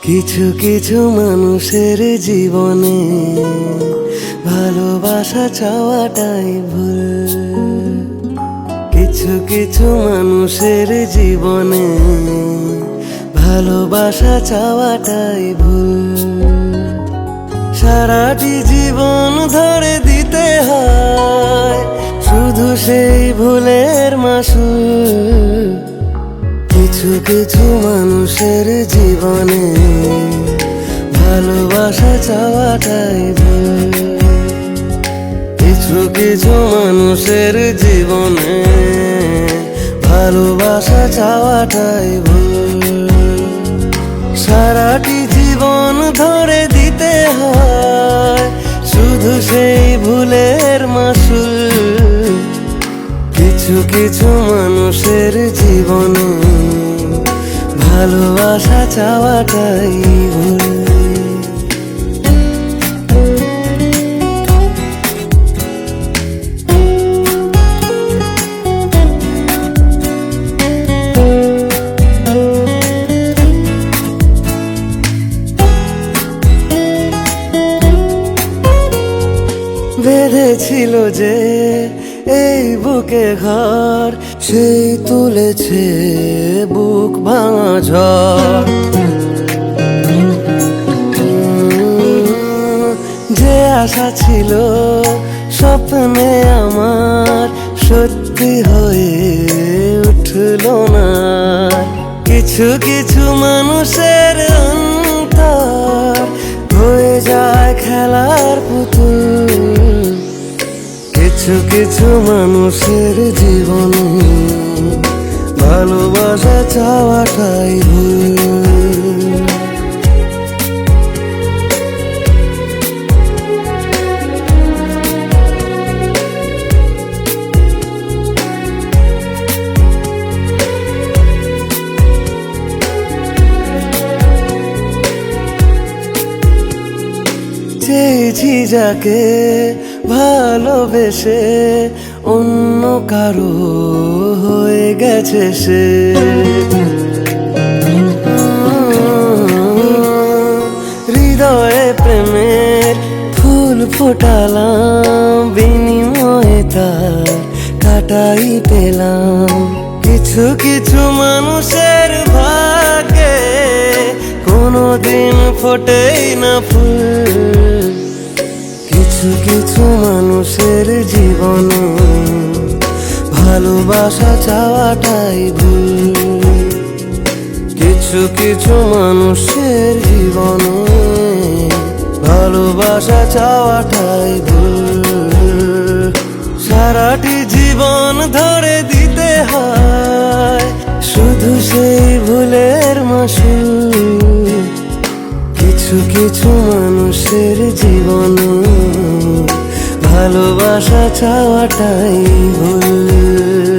কিছু কিছু মানুষের জীবনে ভালোবাসা চাওয়াটাই ভুল। কিছু কিছু মানুষের জীবনে ভালোবাসা চাওয়াটাই ভুল। সারাটি জীবন ধরে দিতে হয় শুধু সেই ভুলের মাসুল। কিছু কিছু মানুষের জীবনে ভালোবাসা চাওয়াটাই ভুল। কিছু কিছু মানুষের জীবনে ভালোবাসা চাওয়াটাই ভুল। সারাটি জীবন ধরে দিতে হয় শুধু সেই ভুলের মাসুল। কিছু কিছু মানুষের জীবনে ভালোবাসা চাওয়াটাই ভুল। বেঁধেছিল যে এই বুকে ঘর, সেই তুলেছে বুক ভাঙা ঝড়। যে আশা ছিল স্বপ্নে আমার সত্যি হয়ে উঠল না। কিছু কিছু মানুষের অন্তর হয়ে যায় খেলার পুতুল। কিছু কিছু মানুষের জীবনে ভালোবাসা চাওয়াটাই ভুল। চেয়েছি যাকে ভালোবেসে অন্য কারো হয়ে গেছে সে। হৃদয়ে প্রেমের ফুল ফোটালাম, বিনিময়ে তার কাটাই পেলাম। কিছু কিছু মানুষের ভাগ্যে কোনোদিন ফোটেই না ফুল। কিছু কিছু মানুষের জীবনে ভালোবাসা চাওয়াটাই ভুল। কিছু কিছু মানুষের জীবনে ভালোবাসা চাওয়াটাই ভুল। সারাটি জীবন ধরে দিতে হয় শুধু সেই ভুলের মাসুল। কিছু কিছু মানুষের জীবনে ভালোবাসা চাওয়াটাই ভুল।